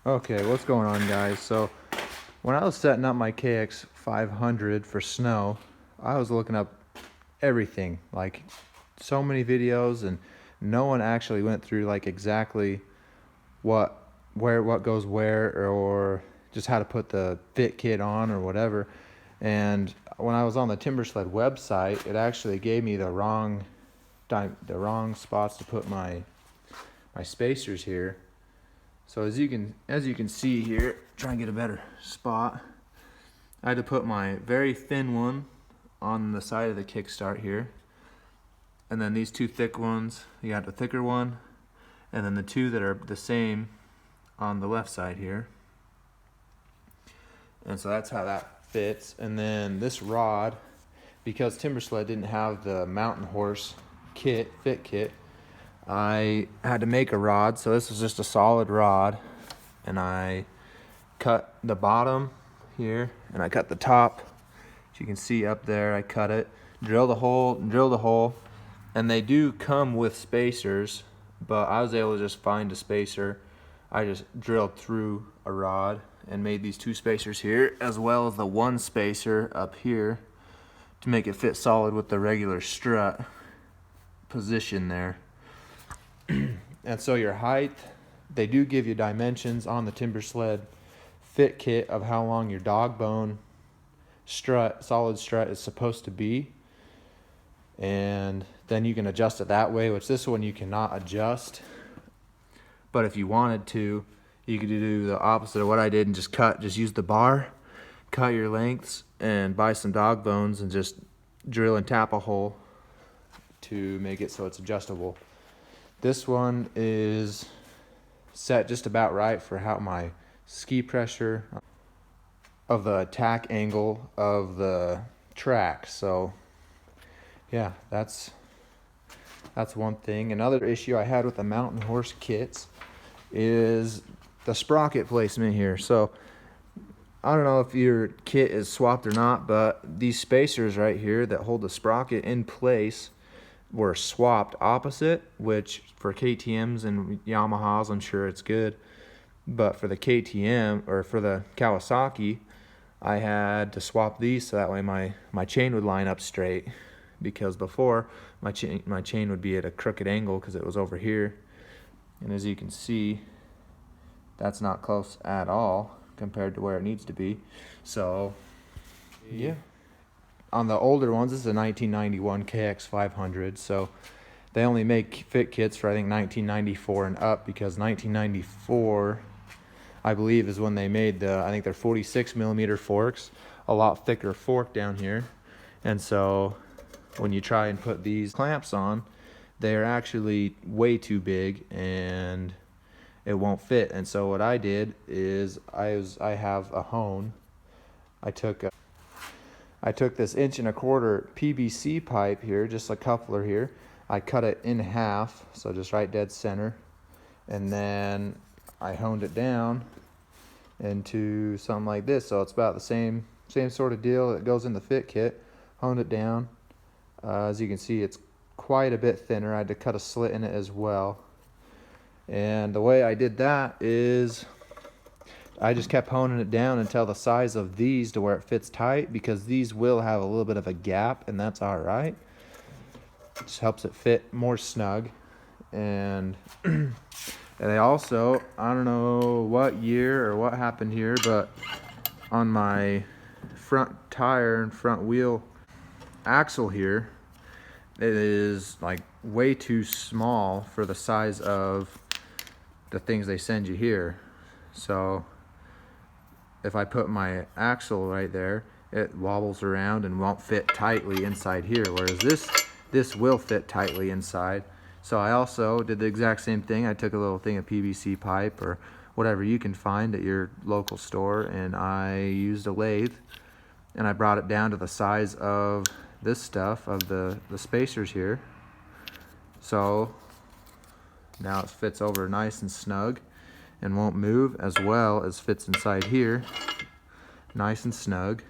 Okay, what's going on, guys? So when I was setting up my Kx500 for snow, I was looking up everything, like so many videos, and no one actually went through like exactly what goes where, or just how to put the fit kit on or whatever. And when I was on the Timbersled website, it actually gave me the wrong spots to put my spacers here. So as you can see here, try and get a better spot. I had to put my very thin one on the side of the kickstart here, and then these two thick ones. You got the thicker one, and then the two that are the same on the left side here. And so that's how that fits. And then this rod, because Timbersled didn't have the Mountain Horse fit kit, I had to make a rod. So this is just a solid rod, and I cut the bottom here and I cut the top. As you can see up there, I cut it, drilled a hole, and they do come with spacers, but I was able to just find a spacer. I just drilled through a rod and made these two spacers here, as well as the one spacer up here to make it fit solid with the regular strut position there. And so your height, they do give you dimensions on the Timbersled fit kit of how long your dog bone solid strut is supposed to be, and then you can adjust it that way, which this one you cannot adjust. But if you wanted to, you could do the opposite of what I did and just use the bar, cut your lengths, and buy some dog bones and just drill and tap a hole to make it so it's adjustable. This one is set just about right for how my ski pressure of the attack angle of the track. So yeah, that's one thing. Another issue I had with the Mountain Horse kits is the sprocket placement here. So I don't know if your kit is swapped or not, but these spacers right here that hold the sprocket in place were swapped opposite, which for KTMs and Yamahas I'm sure it's good, but for the KTM or for the Kawasaki, I had to swap these so that way my chain would line up straight, because before my chain would be at a crooked angle because it was over here, and as you can see, that's not close at all compared to where it needs to be. So yeah, on the older ones, this is a 1991 Kx500, so they only make fit kits for I think 1994 and up, because 1994 I believe is when they made I think they're 46 millimeter forks, a lot thicker fork down here. And so when you try and put these clamps on, they're actually way too big and it won't fit. And so what I did is I have a hone. I took this 1.25 inch PVC pipe here, just a coupler here. I cut it in half, so just right dead center, and then I honed it down into something like this. So it's about the same sort of deal that goes in the fit kit. Honed it down. As you can see, it's quite a bit thinner. I had to cut a slit in it as well. And the way I did that is I just kept honing it down until the size of these to where it fits tight, because these will have a little bit of a gap, and that's all right. Just helps it fit more snug. And and they also, I don't know what year or what happened here, but on my front tire and front wheel axle here, it is like way too small for the size of the things they send you here. So if I put my axle right there, it wobbles around and won't fit tightly inside here, whereas this will fit tightly inside. So I also did the exact same thing. I took a little thing of PVC pipe or whatever you can find at your local store, and I used a lathe, and I brought it down to the size of this stuff, of the spacers here. So now it fits over nice and snug and won't move, as well as fits inside here nice and snug.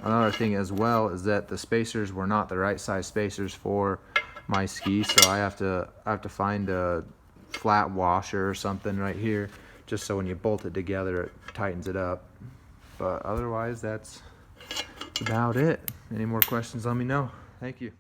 Another thing as well is that the spacers were not the right size spacers for my ski, so I have to find a flat washer or something right here, just so when you bolt it together, it tightens it up. But otherwise, that's about it. Any more questions, let me know. Thank you.